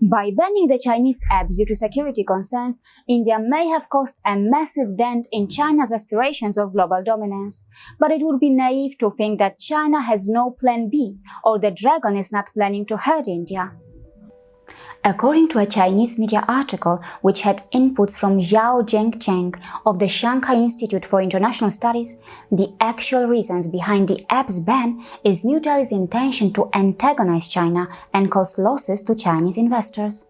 By banning the Chinese apps due to security concerns, India may have caused a massive dent in China's aspirations of global dominance. But it would be naive to think that China has no plan B or the dragon is not planning to hurt India. According to a Chinese media article which had inputs from Zhao Zhengcheng of the Shanghai Institute for International Studies, the actual reasons behind the app's ban is New Delhi's intention to antagonize China and cause losses to Chinese investors.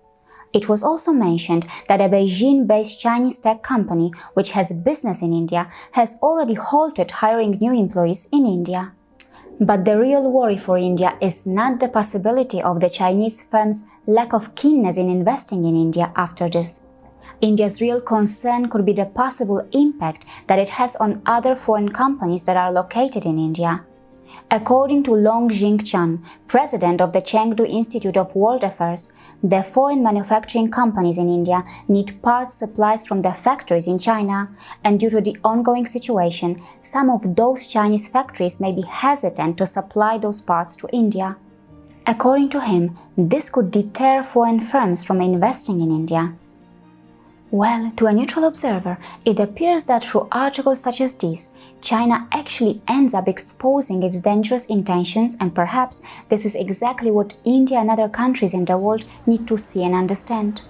It was also mentioned that a Beijing-based Chinese tech company which has business in India has already halted hiring new employees in India. But the real worry for India is not the possibility of the Chinese firm's lack of keenness in investing in India after this. India's real concern could be the possible impact that it has on other foreign companies that are located in India. According to Long Jingchan, president of the Chengdu Institute of World Affairs, the foreign manufacturing companies in India need parts supplies from the factories in China, and due to the ongoing situation, some of those Chinese factories may be hesitant to supply those parts to India. According to him, this could deter foreign firms from investing in India. Well, to a neutral observer, it appears that through articles such as these, China actually ends up exposing its dangerous intentions, and perhaps this is exactly what India and other countries in the world need to see and understand.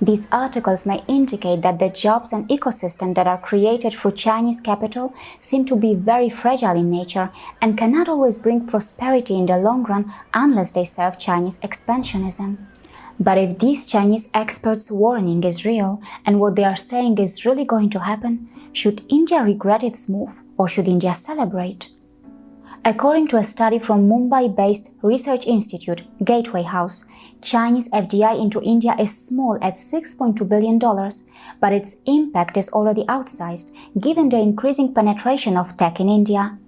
These articles may indicate that the jobs and ecosystem that are created through Chinese capital seem to be very fragile in nature and cannot always bring prosperity in the long run unless they serve Chinese expansionism. But if these Chinese experts' warning is real and what they are saying is really going to happen, should India regret its move or should India celebrate? According to a study from Mumbai-based research institute Gateway House, Chinese FDI into India is small at $6.2 billion, but its impact is already outsized given the increasing penetration of tech in India.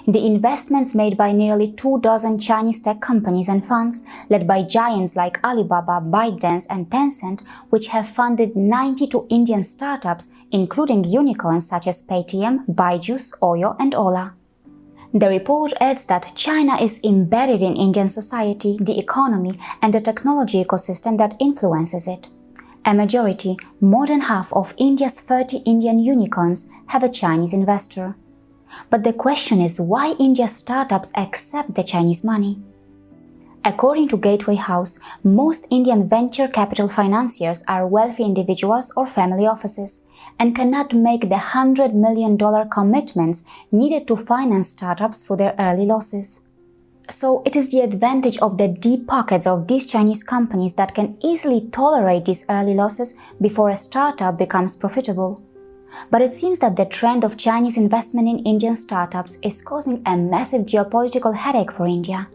The investments made by nearly 24 Chinese tech companies and funds, led by giants like Alibaba, ByteDance and Tencent, which have funded 92 Indian startups, including unicorns such as Paytm, Byju's, Oyo and Ola. The report adds that China is embedded in Indian society, the economy and the technology ecosystem that influences it. A majority, more than half of India's 30 Indian unicorns have a Chinese investor. But the question is why India's startups accept the Chinese money. According to Gateway House, most Indian venture capital financiers are wealthy individuals or family offices and cannot make the $100 million commitments needed to finance startups for their early losses. So it is the advantage of the deep pockets of these Chinese companies that can easily tolerate these early losses before a startup becomes profitable. But it seems that the trend of Chinese investment in Indian startups is causing a massive geopolitical headache for India.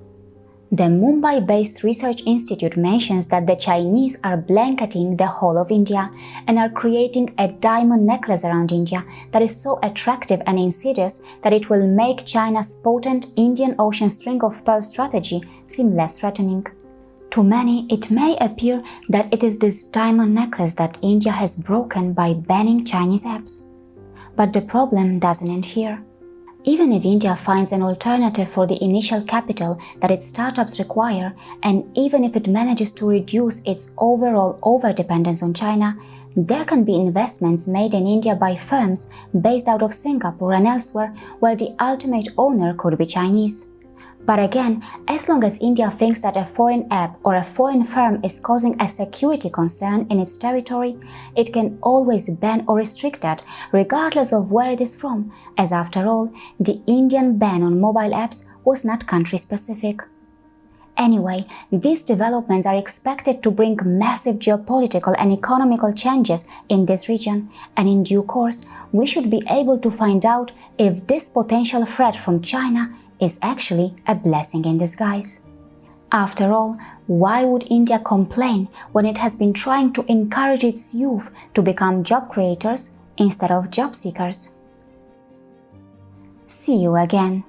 The Mumbai-based research institute mentions that the Chinese are blanketing the whole of India and are creating a diamond necklace around India that is so attractive and insidious that it will make China's potent Indian Ocean string of pearls strategy seem less threatening. To many, it may appear that it is this diamond necklace that India has broken by banning Chinese apps. But the problem doesn't end here. Even if India finds an alternative for the initial capital that its startups require, and even if it manages to reduce its overall overdependence on China, there can be investments made in India by firms based out of Singapore and elsewhere where the ultimate owner could be Chinese. But again, as long as India thinks that a foreign app or a foreign firm is causing a security concern in its territory, it can always ban or restrict that, regardless of where it is from, as after all, the Indian ban on mobile apps was not country-specific. Anyway, these developments are expected to bring massive geopolitical and economical changes in this region, and in due course, we should be able to find out if this potential threat from China is actually a blessing in disguise. After all, why would India complain when it has been trying to encourage its youth to become job creators instead of job seekers? See you again.